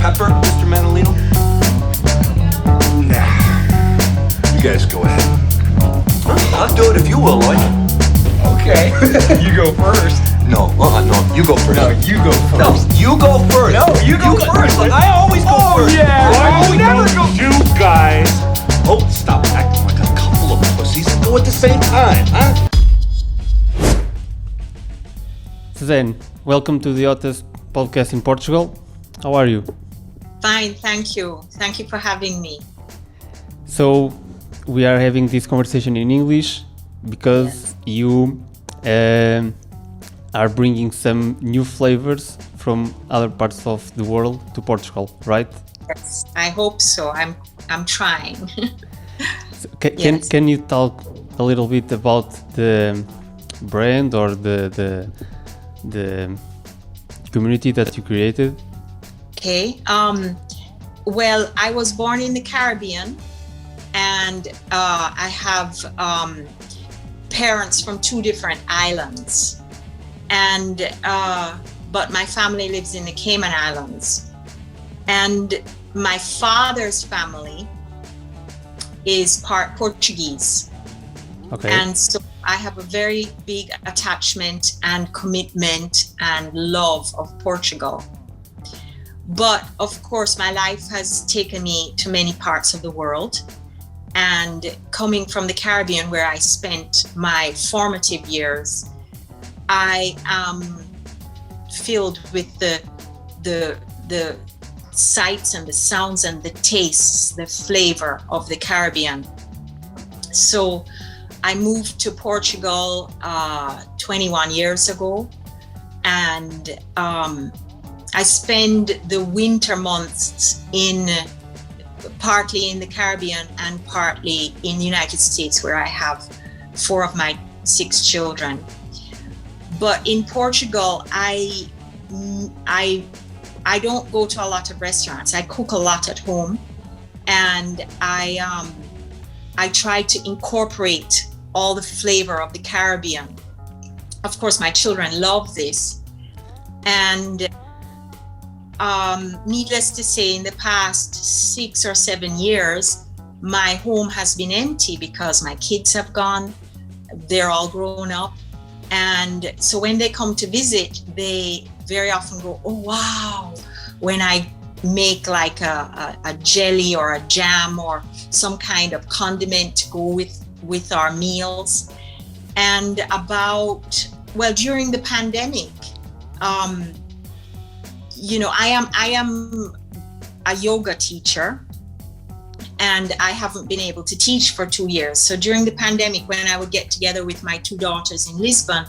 pepper, Mr. Manolino? Nah. You guys go ahead. I'll do it if you will, Lloyd. Okay. You go first. No, you go first. No, you go first. No, you go first. No, you go first. I always go first. Yeah. You never go. You guys. Oh, stop acting like a couple of pussies and go at the same time, huh? Suzanne, welcome to the hottest podcast in Portugal. How are you? Fine, thank you. Thank you for having me. So, we are having this conversation in English because you are bringing some new flavors from other parts of the world to Portugal, right? Yes, I hope so. I'm trying. So Yes. can you talk a little bit about the brand or the community that you created? Okay. Well, I was born in the Caribbean, and I have parents from two different islands, and but my family lives in the Cayman Islands, and my father's family is part Portuguese. Okay. And so I have a very big attachment and commitment and love of Portugal. But of course, my life has taken me to many parts of the world. And coming from the Caribbean, where I spent my formative years, I am filled with the sights and the sounds and the tastes, the flavor of the Caribbean. So I moved to Portugal 21 years ago, and I spend the winter months partly in the Caribbean and partly in the United States, where I have 4 of my 6 children. But in Portugal, I don't go to a lot of restaurants. I cook a lot at home, and I try to incorporate all the flavor of the Caribbean. Of course, my children love this. And needless to say, in the past 6 or 7 years, my home has been empty because my kids have gone. They're all grown up. And so when they come to visit, they very often go, "Oh, wow," when I make like a jelly or a jam or some kind of condiment to go with our meals. And during the pandemic, I am a yoga teacher, and I haven't been able to teach for 2 years. So during the pandemic, when I would get together with my 2 daughters in Lisbon,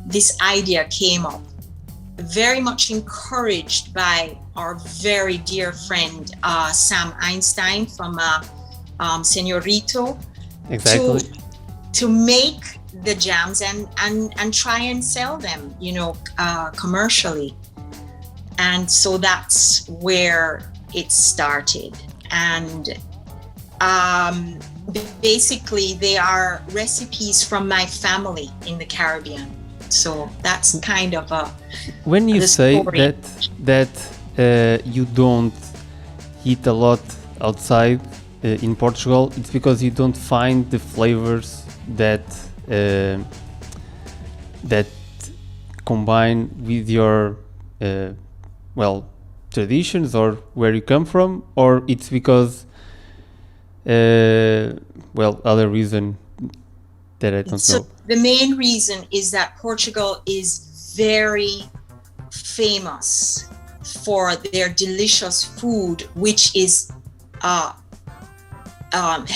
this idea came up, very much encouraged by our very dear friend, Sam Einstein from Señorito, Exactly. to make the jams and try and sell them, commercially. And so that's where it started. And basically, they are recipes from my family in the Caribbean. So that's kind of When you the say story. that you don't eat a lot outside in Portugal, it's because you don't find the flavors that combine with your traditions or where you come from, or it's because other reason that I don't know. The main reason is that Portugal is very famous for their delicious food, which is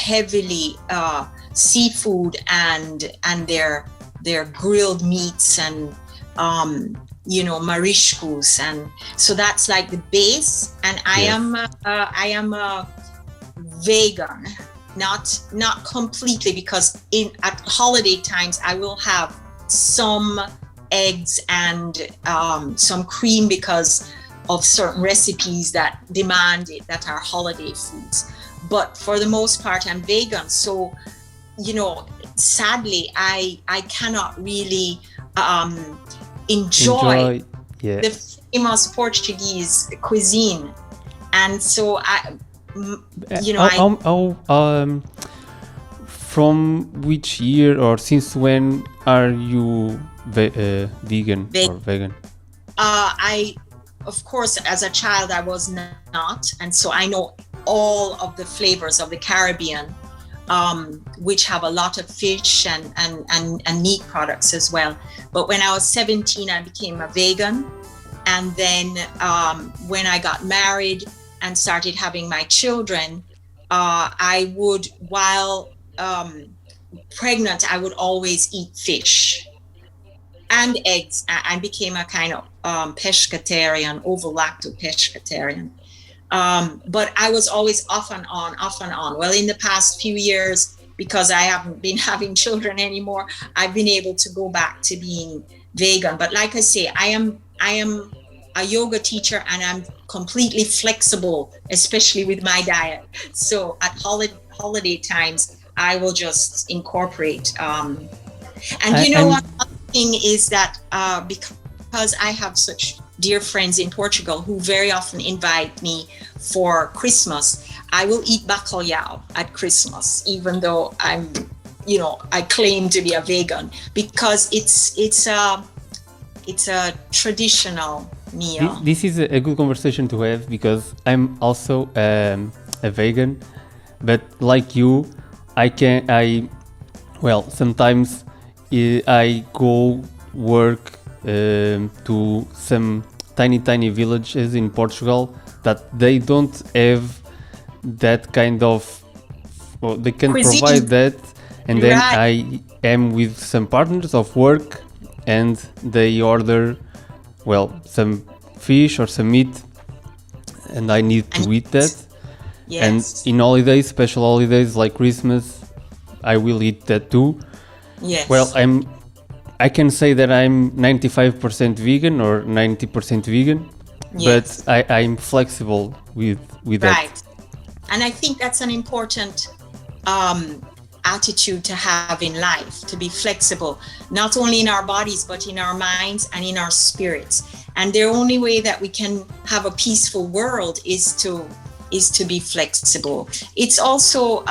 heavily seafood and their grilled meats and mariscos, and so that's like the base. And I am a vegan, not completely, because at holiday times I will have some eggs and some cream because of certain recipes that demand it, that are holiday foods. But for the most part, I'm vegan. So, sadly, I cannot really enjoy Yeah. the famous Portuguese cuisine And so from which year or since when are you vegan or vegan? Of course, as a child, I was not. And so I know all of the flavors of the Caribbean, which have a lot of fish and meat products as well. But when I was 17, I became a vegan. And then when I got married and started having my children, I would, while pregnant, I would always eat fish and eggs. I became a kind of pescatarian, ovo-lacto pescatarian. But I was always off and on. Well, in the past few years, because I haven't been having children anymore, I've been able to go back to being vegan. But like I say, I am a yoga teacher, and I'm completely flexible, especially with my diet. So at holiday times, I will just incorporate. And one thing is that because I have such dear friends in Portugal who very often invite me for Christmas, I will eat bacalhau at Christmas, even though I claim to be a vegan, because it's a traditional meal. This is a good conversation to have, because I'm also a vegan, but like you, sometimes I go work to some tiny villages in Portugal that they don't have that kind of, they can cuisine. Provide that, and then Right. I am with some partners of work, and they order some fish or some meat, and I need to eat that. Yes. And in holidays, special holidays like Christmas, I will eat that too. Yes. Well, I can say that I'm 95% vegan or 90% vegan, Yes. but I'm flexible with that. Right. And I think that's an important attitude to have in life, to be flexible, not only in our bodies, but in our minds and in our spirits. And the only way that we can have a peaceful world is to be flexible. It's also,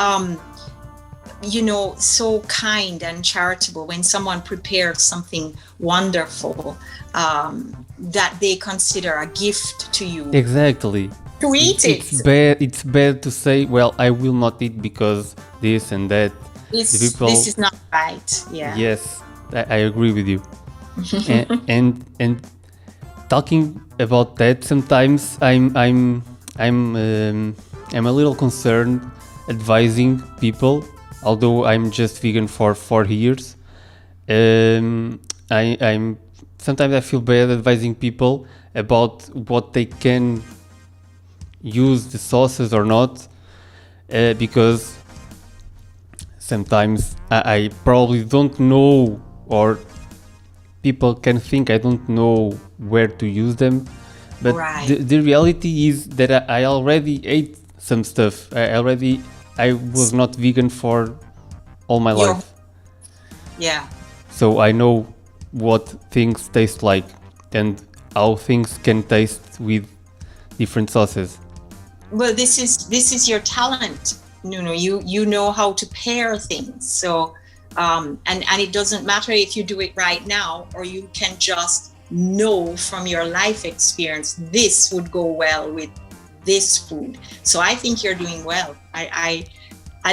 so kind and charitable when someone prepares something wonderful that they consider a gift to you. Exactly. To eat it. It's bad to say, well, I will not eat because this and that. This is not right. Yeah. Yes, I agree with you. and talking about that, sometimes I'm a little concerned advising people. Although I'm just vegan for 4 years, I'm sometimes I feel bad advising people about what they can use the sauces or not, because sometimes I probably don't know, or people can think I don't know where to use them, but Right. the reality is that I already ate some stuff. I was not vegan for all my life, Yeah. so I know what things taste like and how things can taste with different sauces. Well, this is your talent. You know how to pair things. So, and it doesn't matter if you do it right now, or you can just know from your life experience, this would go well with this food. So I think you're doing well. I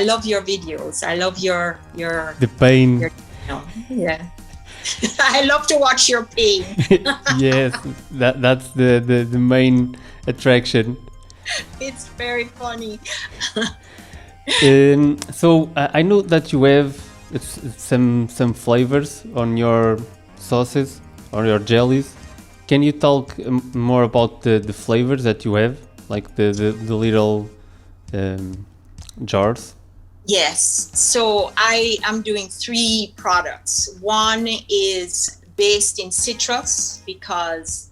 love your videos. I love your The pain. yeah. I love to watch your pain. Yes, that's the main attraction. It's very funny. So I know that you have some flavors on your sauces or your jellies. Can you talk more about the flavors that you have, like the little jars? Yes. So I am doing 3 products. One is based in citrus because,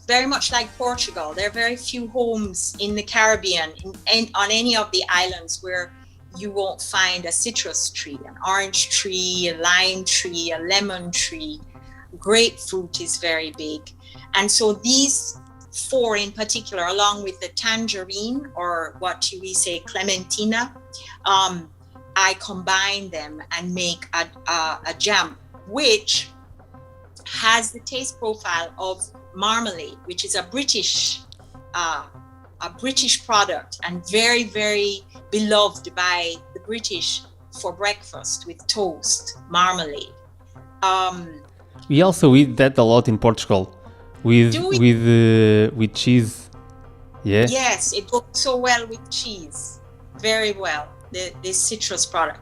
very much like Portugal, there are very few homes in the Caribbean and on any of the islands where you won't find a citrus tree, an orange tree, a lime tree, a lemon tree. Grapefruit is very big. And so these four in particular, along with the tangerine, or what we say clementina, I combine them and make a jam, which has the taste profile of marmalade, which is a British product and very, very beloved by the British for breakfast with toast, marmalade. We also eat that a lot in Portugal with cheese. Yeah. Yes, it goes so well with cheese. Very well. This citrus product.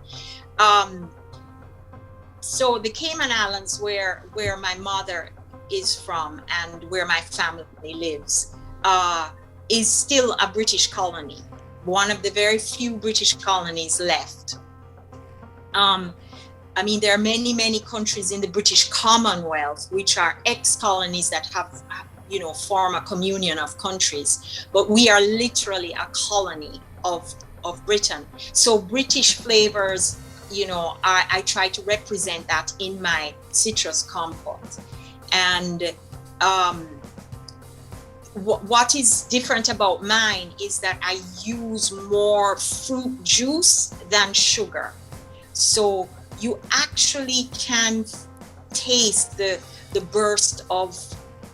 So the Cayman Islands, where my mother is from and where my family lives, is still a British colony. One of the very few British colonies left. I mean, there are many, many countries in the British Commonwealth, which are ex-colonies that have, form a communion of countries. But we are literally a colony of Britain. So British flavors, I try to represent that in my citrus compote. And what is different about mine is that I use more fruit juice than sugar. So you actually can taste the burst of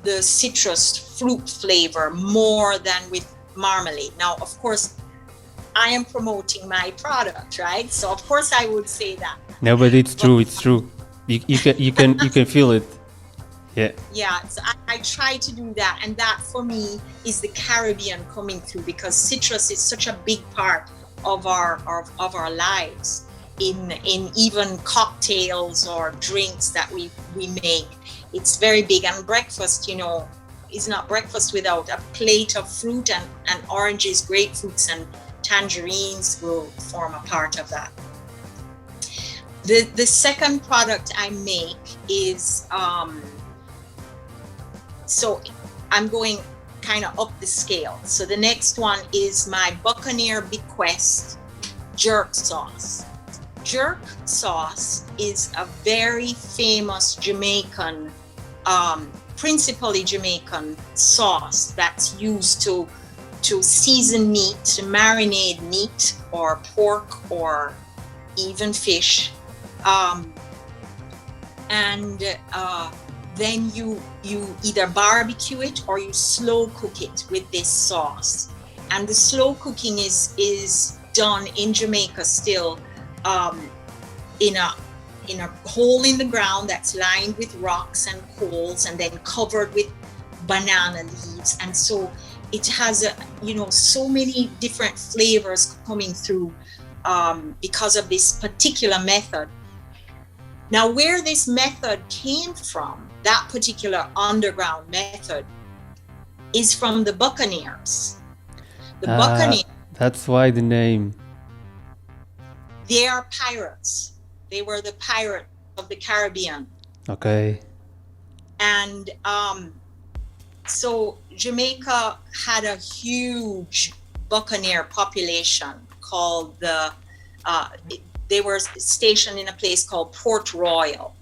the citrus fruit flavor more than with marmalade. Now, of course, I am promoting my product, right? So of course I would say that. No, but it's true. It's true. You can feel it. Yeah. Yeah. So I try to do that, and that for me is the Caribbean coming through, because citrus is such a big part of our lives. In even cocktails or drinks that we make, it's very big. And breakfast, is not breakfast without a plate of fruit, and oranges, grapefruits, and tangerines will form a part of that. The second product I make is so I'm going kind of up the scale. So the next one is my Buccaneer Bequest jerk sauce. Jerk sauce is a very famous Jamaican, principally Jamaican sauce that's used to season meat, to marinate meat or pork or even fish. Then you either barbecue it or you slow cook it with this sauce. And the slow cooking is done in Jamaica still in a hole in the ground that's lined with rocks and coals, and then covered with banana leaves. And so it has so many different flavors coming through because of this particular method. Now, where this method came from, that particular underground method, is from the Buccaneers. The Buccaneers. That's why the name. They are pirates. They were the pirates of the Caribbean. Okay. And so Jamaica had a huge Buccaneer population called they were stationed in a place called Port Royal.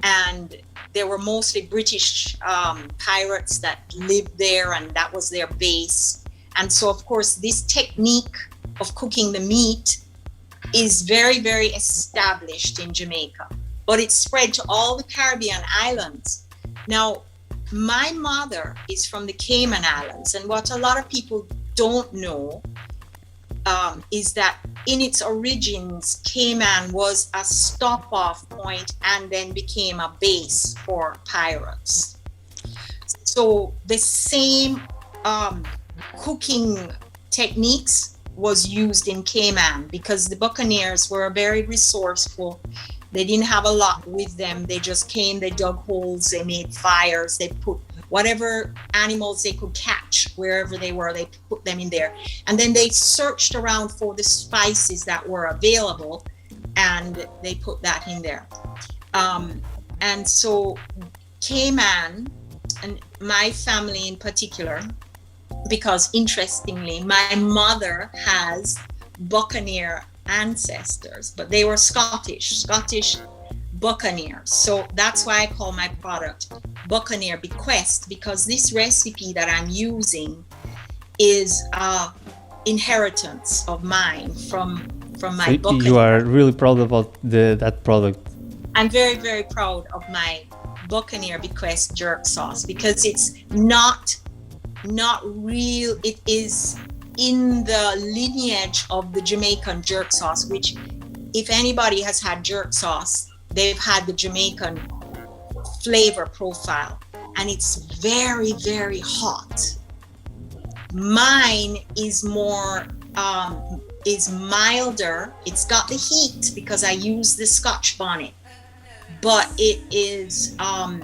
And there were mostly British pirates that lived there, and that was their base. And so, of course, this technique of cooking the meat is very, very established in Jamaica, but it's spread to all the Caribbean islands. Now, my mother is from the Cayman Islands, and what a lot of people don't know is that in its origins, Cayman was a stop-off point and then became a base for pirates. So the same cooking techniques was used in Cayman, because the Buccaneers were very resourceful. They didn't have a lot with them. They just came, they dug holes, they made fires, they put whatever animals they could catch wherever they were, they put them in there. And then they searched around for the spices that were available, and they put that in there. And so Cayman, and my family in particular, because interestingly, my mother has Buccaneer ancestors, but they were Scottish Buccaneer. So that's why I call my product Buccaneer Bequest, because this recipe that I'm using is inheritance of mine from my Buccaneer. You are really proud about that product. I'm very, very proud of my Buccaneer Bequest jerk sauce, because it's not real. It is in the lineage of the Jamaican jerk sauce, which, if anybody has had jerk sauce, they've had the Jamaican flavor profile, and it's very, very hot. Mine is more is milder. It's got the heat because I use the Scotch bonnet, but it is and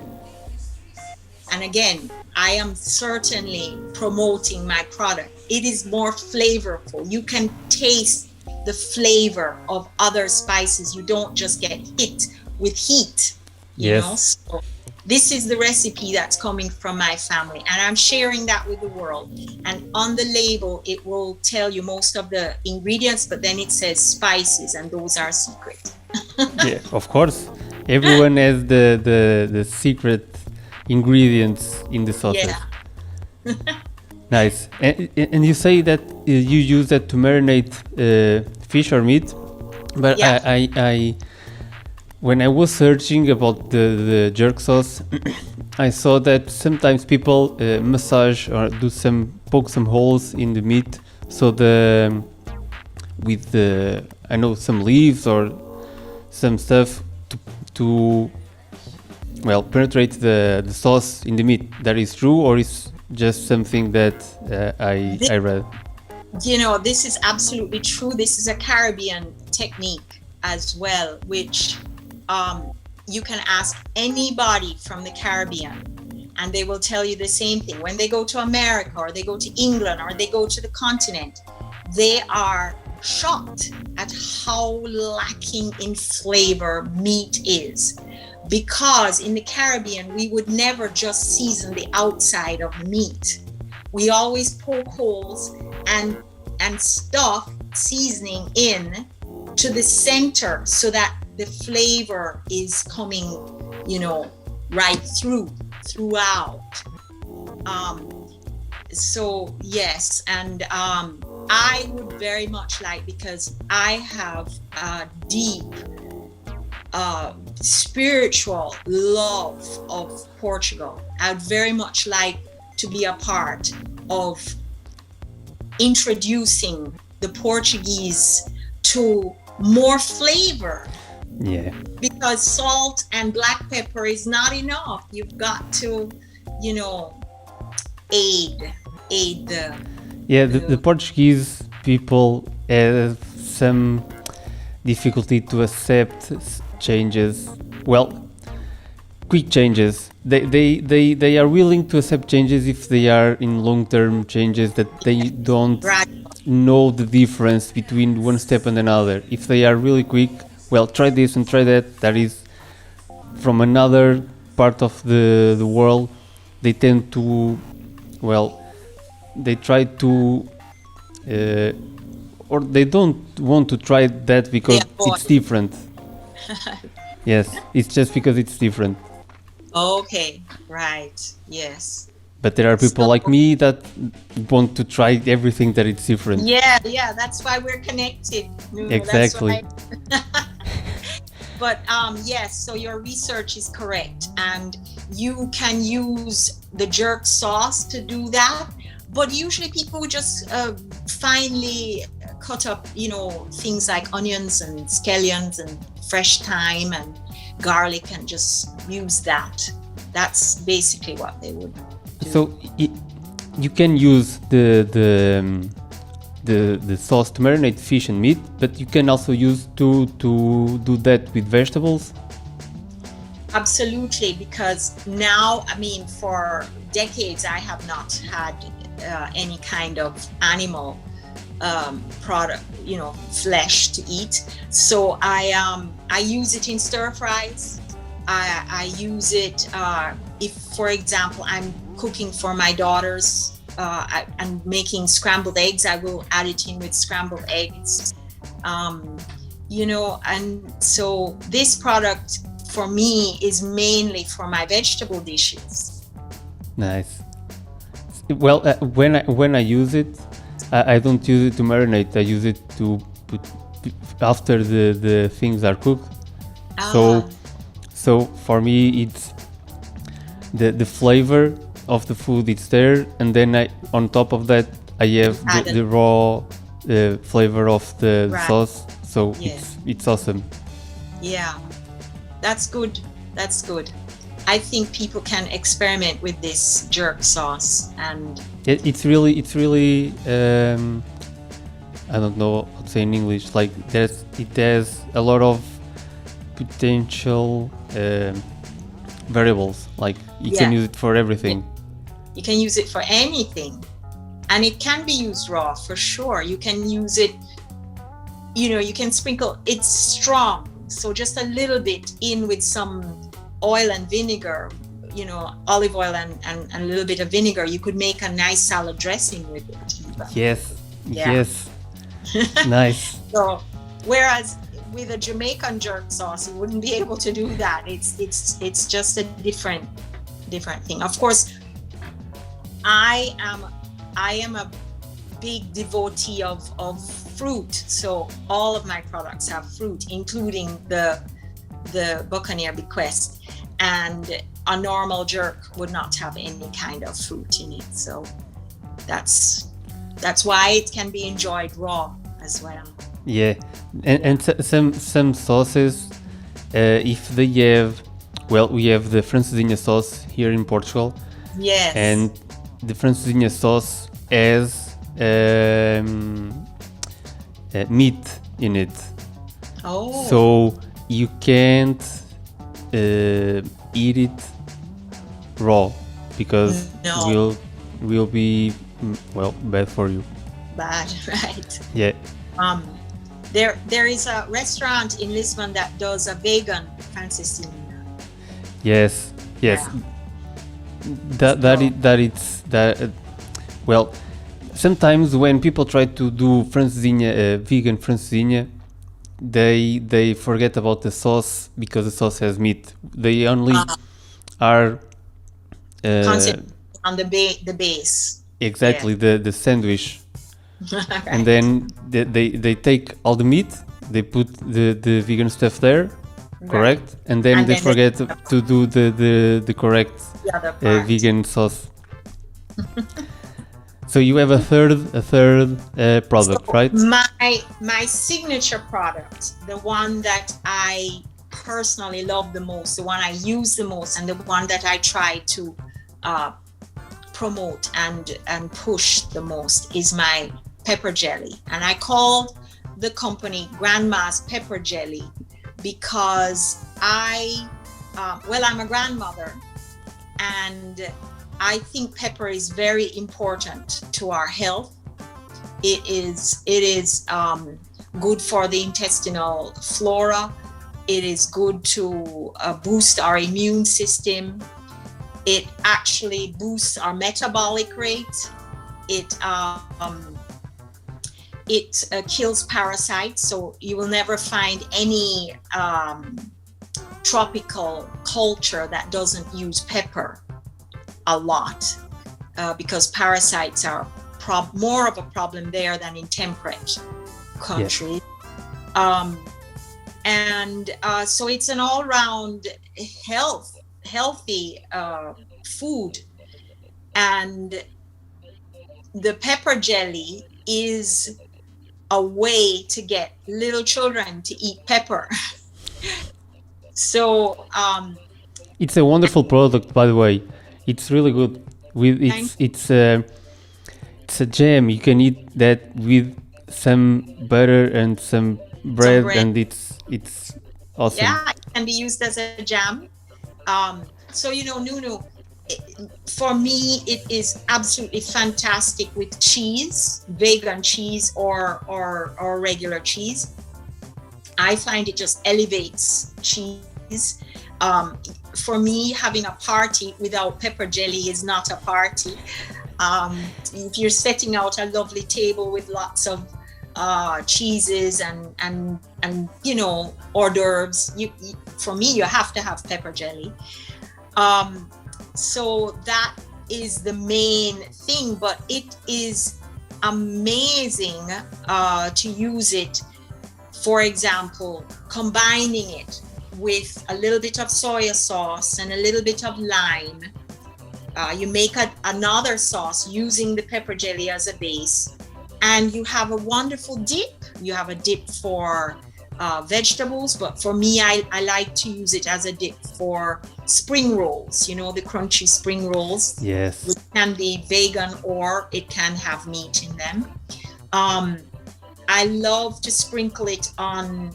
again, I am certainly promoting my product. It is more flavorful. You can taste the flavor of other spices. You don't just get hit with heat, you Yes. know? So this is the recipe that's coming from my family, and I'm sharing that with the world. And on the label, it will tell you most of the ingredients, but then it says spices, and those are secret. Yeah, of course. Everyone has the secret ingredients in the sauces. Yeah. Nice. And you say that you use that to marinate fish or meat, but Yeah. I when I was searching about the jerk sauce, I saw that sometimes people massage or poke some holes in the meat, so with I know some leaves or some stuff to penetrate the sauce in the meat. That is true, or is just something that I read? You know, this is absolutely true. This is a Caribbean technique as well, which you can ask anybody from the Caribbean, and they will tell you the same thing. When they go to America, or they go to England, or they go to the continent, they are shocked at how lacking in flavor meat is. Because in the Caribbean, we would never just season the outside of meat. We always poke holes and stuff seasoning in to the center, so that the flavor is coming, you know, right throughout. So yes, and I would very much like, because I have a deep spiritual love of Portugal. I'd very much like to be a part of introducing the Portuguese to more flavor. Yeah. Because salt and black pepper is not enough. You've got to, you know, aid the... Yeah, the Portuguese people have some difficulty to accept changes. Well, quick changes. They are willing to accept changes if they are in long-term changes that they don't know the difference between one step and another. If they are really quick, well, try this and try that, that is from another part of the world, they tend to, well, they try to or they don't want to try that because it's different. Yes, it's just because it's different. Okay, right, yes. But there are people like me that want to try everything that it's different. Yeah, that's why we're connected. No, exactly. But yes, so your research is correct, and you can use the jerk sauce to do that. But usually people would just finely cut up, you know, things like onions and scallions and fresh thyme and garlic, and just use that. That's basically what they would do. So you can use the sauce to marinate fish and meat, but you can also use to do that with vegetables. Absolutely, because now, I mean, for decades I have not had any kind of animal product, you know, flesh to eat. So I use it in stir fries. I use it if, for example, I'm cooking for my daughters and making scrambled eggs. I will add it in with scrambled eggs. You know, and so this product for me is mainly for my vegetable dishes. Nice. Well, when I use it, I don't use it to marinate. I use it to put after the things are cooked. So for me, it's the flavor of the food. It's there, and then on top of that, I have the raw flavor of the sauce. So it's awesome. Yeah, that's good. That's good. I think people can experiment with this jerk sauce, and it's really I don't know how to say in English. Like it has a lot of potential variables. Like you can use it for everything. You can use it for anything, and it can be used raw for sure. You can use it. You can sprinkle. It's strong, so just a little bit in with some oil and vinegar, olive oil and a little bit of vinegar. You could make a nice salad dressing with it. Yes. Nice. So, whereas with a Jamaican jerk sauce, you wouldn't be able to do that. It's just a different thing. Of course, I am a big devotee of fruit. So all of my products have fruit, including the Buccaneer Bequest, and a normal jerk would not have any kind of fruit in it. So that's why it can be enjoyed raw as well. Yeah, and some sauces, if they have, we have the francesinha sauce here in Portugal. Yes. And the francesinha sauce has meat in it. Oh. So you can't eat it raw because will be bad for you. Bad, right? Yeah. There is a restaurant in Lisbon that does a vegan francesinha. Yes. Yeah. Sometimes when people try to do francesinha, vegan francesinha, they forget about the sauce because the sauce has meat. They only are concentrating on the base. Exactly, the sandwich. Right. And then they take all the meat, they put the vegan stuff there, correct? And then they forget to do the correct vegan sauce. So you have a third product, right? My signature product, the one that I personally love the most, the one I use the most, and the one that I try to promote and push the most is my Pepperjelly. And I called the company Grandma's Pepperjelly because I'm a grandmother, and I think pepper is very important to our health. It is good for the intestinal flora. It is good to boost our immune system. It actually boosts our metabolic rate. It kills parasites, so you will never find any tropical culture that doesn't use pepper a lot, because parasites are more of a problem there than in temperate countries. Yeah. So it's an all-round healthy food, and the Pepperjelly is a way to get little children to eat pepper. So it's a wonderful product, by the way. It's really good. It's a jam. You can eat that with some butter and some bread, and it's awesome. Yeah, it can be used as a jam. So Nunu, for me, it is absolutely fantastic with cheese, vegan cheese or regular cheese. I find it just elevates cheese. For me, having a party without Pepperjelly is not a party. If you're setting out a lovely table with lots of cheeses and hors d'oeuvres. For me, you have to have pepper jelly. So that is the main thing, but it is amazing to use it. For example, combining it with a little bit of soy sauce and a little bit of lime. You make another sauce using the pepper jelly as a base, and you have a wonderful dip. You have a dip for vegetables, but for me, I like to use it as a dip for spring rolls, the crunchy spring rolls. Yes. Which can be vegan or it can have meat in them. I love to sprinkle it on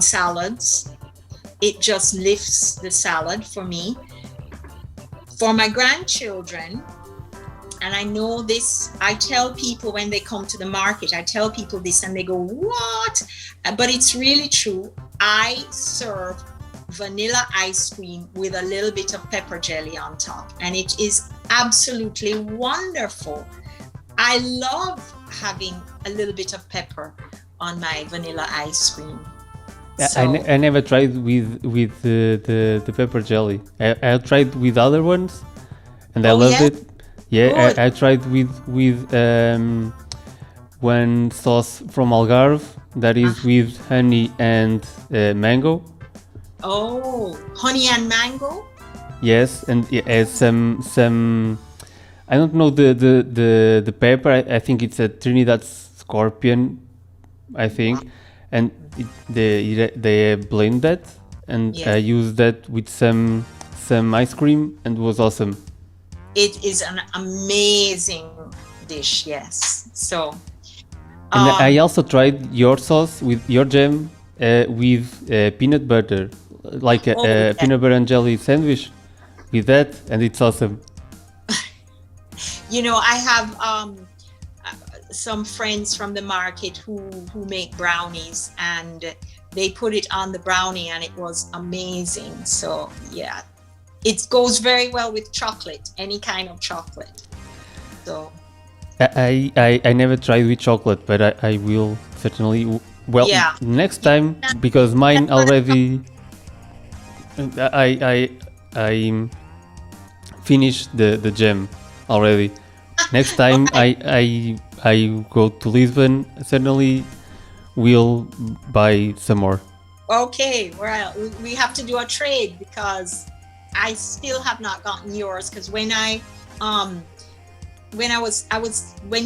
salads. It just lifts the salad for me. For my grandchildren, and I know this, I tell people when they come to the market, I tell people this and they go, what? But it's really true. I serve vanilla ice cream with a little bit of pepper jelly on top, and it is absolutely wonderful. I love having a little bit of pepper on my vanilla ice cream. I never tried with the pepper jelly. I tried with other ones, and I loved it. Yeah, I tried with one sauce from Algarve that is with honey and mango. Oh, honey and mango? Yes, and it has some. I don't know the pepper. I think it's a Trinidad Scorpion, I think, and they blend that, and I used that with some ice cream, and it was awesome. It is an amazing dish, yes. So, and I also tried your sauce with your jam with peanut butter, like a peanut butter and jelly sandwich with that, and it's awesome. I have some friends from the market who make brownies, and they put it on the brownie, and it was amazing. So yeah, it goes very well with chocolate, any kind of chocolate. So I never tried with chocolate, but I will certainly. Well, next time, because mine already. I finished the jam already. Next time I go to Lisbon, certainly will buy some more. Okay, well, we have to do a trade because I still have not gotten yours. Because when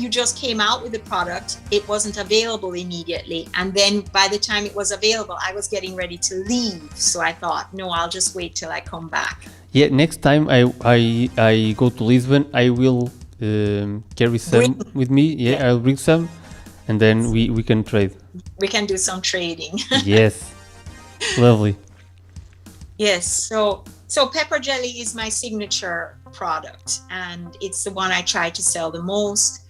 you just came out with the product, it wasn't available immediately, and then by the time it was available, I was getting ready to leave. So I thought, no, I'll just wait till I come back. Yeah, next time I go to Lisbon, I will carry some with me. Yeah, I'll bring some, and then we can trade. We can do some trading. Yes, lovely. Yes, so pepper jelly is my signature product, and it's the one I try to sell the most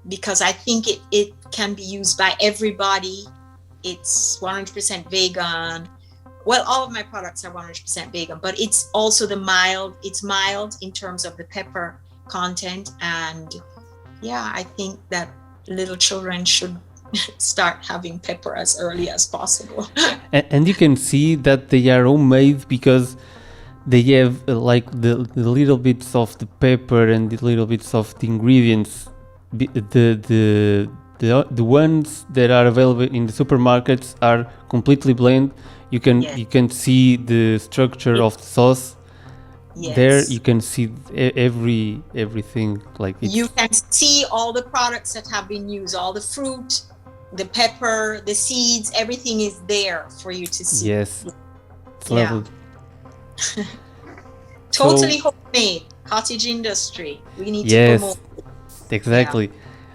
because I think it can be used by everybody. It's 100% vegan. Well, all of my products are 100% vegan, but it's also it's mild in terms of the pepper content. And yeah, I think that little children should start having pepper as early as possible. And you can see that they are homemade because they have like the little bits of the pepper and the little bits of the ingredients. The ones that are available in the supermarkets are completely blend. You can see the structure of the sauce. Yes. There you can see everything like you can see all the products that have been used, all the fruit, the pepper, the seeds, everything is there for you to see. Yes, it's lovely. Totally homemade, cottage industry. We need to promote. Exactly.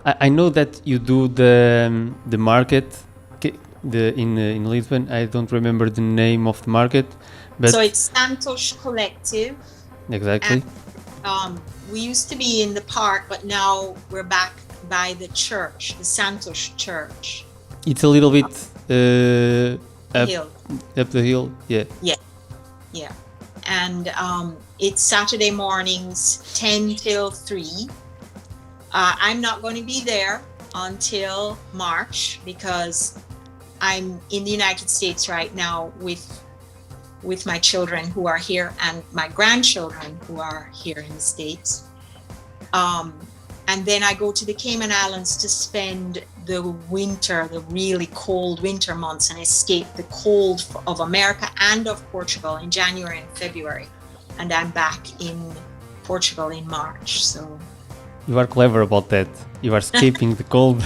Yeah. I know that you do the market in Lisbon. I don't remember the name of the market, but so it's Santos Collective. Exactly. And, we used to be in the park, but now we're back by the church, the Santos Church. It's a little bit up the hill. Yeah. And it's Saturday mornings, 10 till 3. I'm not going to be there, until March because I'm in the United States right now with my children who are here and my grandchildren who are here in the States. And then I go to the Cayman Islands to spend the winter, the really cold winter months, and escape the cold of America and of Portugal in January and February. And I'm back in Portugal in March. So You are clever about that. You are escaping the cold.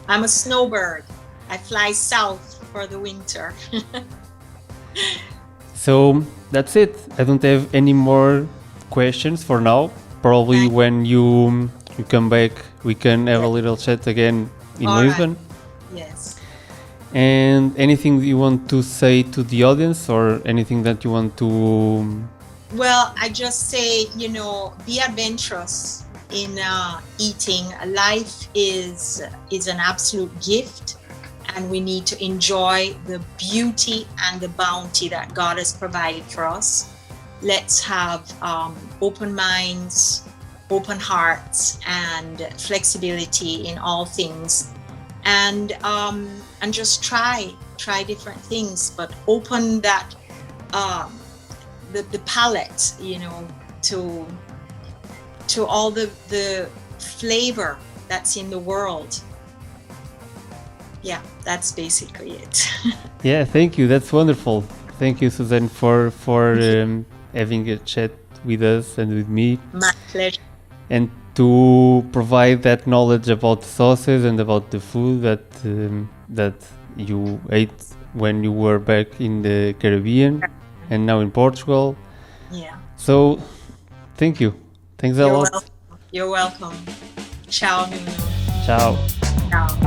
I'm a snowbird. I fly south for the winter. So that's it. I don't have any more questions for now. Probably when you come back, we can have a little chat again in All right. Lisbon. Yes. And anything you want to say to the audience, or anything that you want to... Well, I just say, be adventurous in eating. Life is an absolute gift, and we need to enjoy the beauty and the bounty that God has provided for us. Let's have open minds, open hearts, and flexibility in all things, and just try different things, but open that the palate, to all the flavor that's in the world. Yeah, that's basically it. Yeah, thank you. That's wonderful. Thank you, Suzanne, for having a chat with us and with me. My pleasure. And to provide that knowledge about sauces and about the food that you ate when you were back in the Caribbean and now in Portugal. Yeah. So, thank you. Thanks a lot. You're welcome. Ciao, Nuno. Ciao. Ciao.